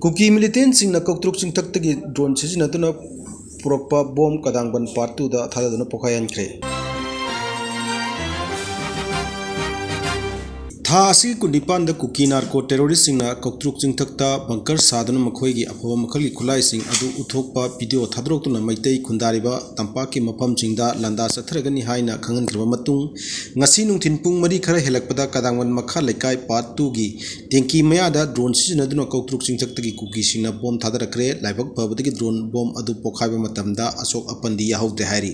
cookie militant सिंह कौतुक चिंथक ड्रोन सिजनतुना पुरक्पा बॉम कदांगबन पार्ट 2 दा थादुना पोखायनख्रे था असी कुनिपान द कुकी नार्को टेरोरिस्ट सिंह कौतुक चिंथकता बंकर सादुना मखोयगी अफब मखलगी खुलाई सिंह अदु उथोकपा video थादरोक्तुना Meitei खुंदारिबा तंपाकी मफम सिंहदा लंदा सथरगनी हाइना खंगनख्रबा मतुंग ngasi nungthin pung mari khara helakpada kadangwan makha lekai part 2 gi tenki mayada drone sizinaduna kautruk chingchaktagi kuki singna bom thadarakre laibak phabadagi drone bom adu pokhaiba matamda asok apandi yahaude hairi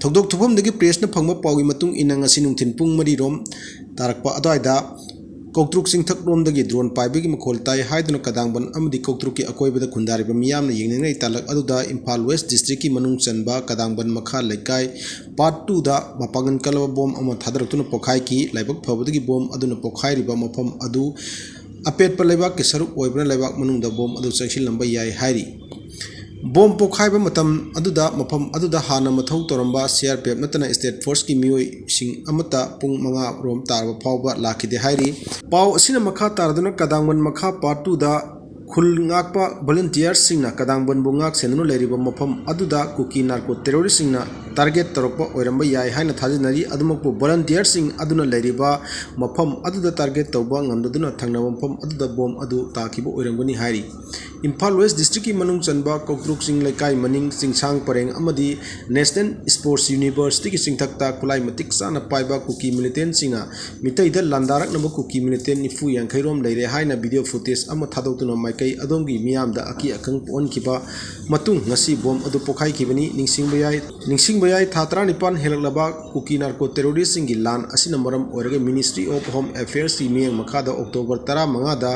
thogdok thupamdagi press na phangma pawi matung ina ngasi nungthin pung mari rom tarakpa adoida कौतुक चिंथक रोमदगी drone पाइबगी मखोल ताई हाइदुना कदांगबन अमदी कौतुक की अकोइबदा खुंदारिबा मियामना यिंगनिंगै तालक अदुदा Imphal waste district की मनुंग चनबा कदांगबन मखा लेकाय part 2 दा मपागन कलबा Baum अमा थादरक्तुना पोखाई की लाइबक फबदगी बॉम अदुना पोखाइरिबा मफम अदु अपेटपा लेबाक के सरुक ओइबना लेबाक मनुंगदा बॉम अदु चैसिलंबा याय हाइरि बॉम पोखाइबा मतम अदुदा मफम अदुदा हाना मथौ तोरंबा सीआरपीएफ नतना स्टेट फोर्स की मियोय सिंग अमता पुंग मंगा रोम तारबा फावबा लाखिदे हाइरि पाव असिना मखा तारदुना कदांगबन मखा पार्ट 2 दा खुल ngakpa volunteers singna kadangban bungak senunu leriba mafam aduda kuki narco terrorist singna target torokpa oiramba yai haina thajinari adumokpo volunteers sing aduna leriba mafam aduda target tawba ngamdaduna thangnaba mafam aduda bom adu takiba oirangani hairi Imphal West District ki manung chanba Kautruk Singh Lekai Maning Singsang Pareng amadi National Sports University ki singthakta kulai matik sana paiba kuki militant singa mitai da landarak namba kuki militant nifu yankhairom leire haina video footage ama thadotuna maikai adongi miyam da aki akang pon kiba matung ngasi bom adu pokhai kibani ningsingbayai thatra nipan helaklaba kuki narco terrorist singi lan asina maram oirage Ministry of Home Affairs ki miyang makhada October 15 da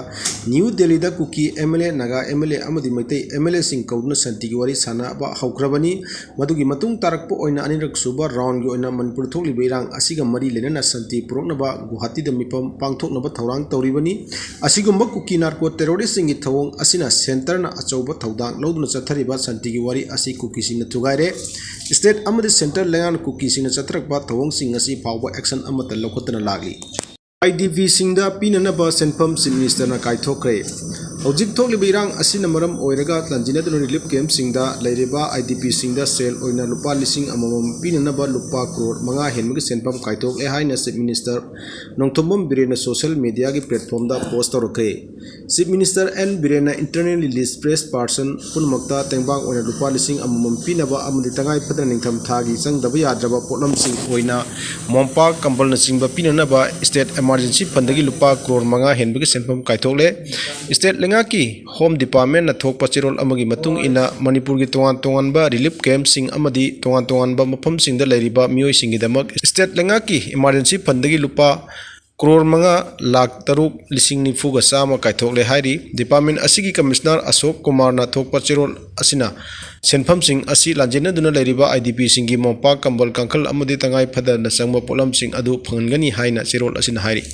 New Delhi da kuki MLA naga MLA amadi maitai MLA sing kaudna santi wari sana ba haukrabani madugi matung tarakpo oina anirak suba round gi oina manipur thokli beirang asiga mari lenana santi purokna ba Guwahati da mipam pangthokna ba thaurang tawribani asigumba kuki narco terrorist singi thawong asina center na achauba thaudang loduna chathariba santi gi wari asi kuki sing na thugaire state amadi center lengan kuki sing na chatrakba thawong sing asi phawba action amata lokotna lagli IDP singda pinanaba senpam sin minister na kaithokre Hojik thokliba irang asina maram oiraga tlanjinaduna relief camp singda leiriba IDP singda sel oina lupa lising amamam pinanaba lupa crore manga henmagi senpam kaithok le haina chief minister nongthombam birena social media gi platform da post torokre chief minister N Birena internally list press person punmakta tengbang oina lupa lising amamam pinaba amadi tangai phadana ningtham thagi changdaba yadraba potlam sing oina mompa kambal na singba pinanaba state emergency fund gi lupa crore manga henmagi senpam kaithok le state ki Home Department na thok pachirol amagi matung ina Manipur gi tongan ba relief camp sing amadi tongan ba mafam sing da leiriba mioi sing gidamak state lenga ki emergency fund gi lupa crore manga lakh taruk lising ni fuga sama kaithok le hairi department asigi commissioner Ashok Kumar na thok pachirol asina senpham sing asi lanjena duna leiriba IDP sing gi mompa kambal kangkhal amadi tangai phada na sangba polam sing adu phangangani haina chirol asina hairi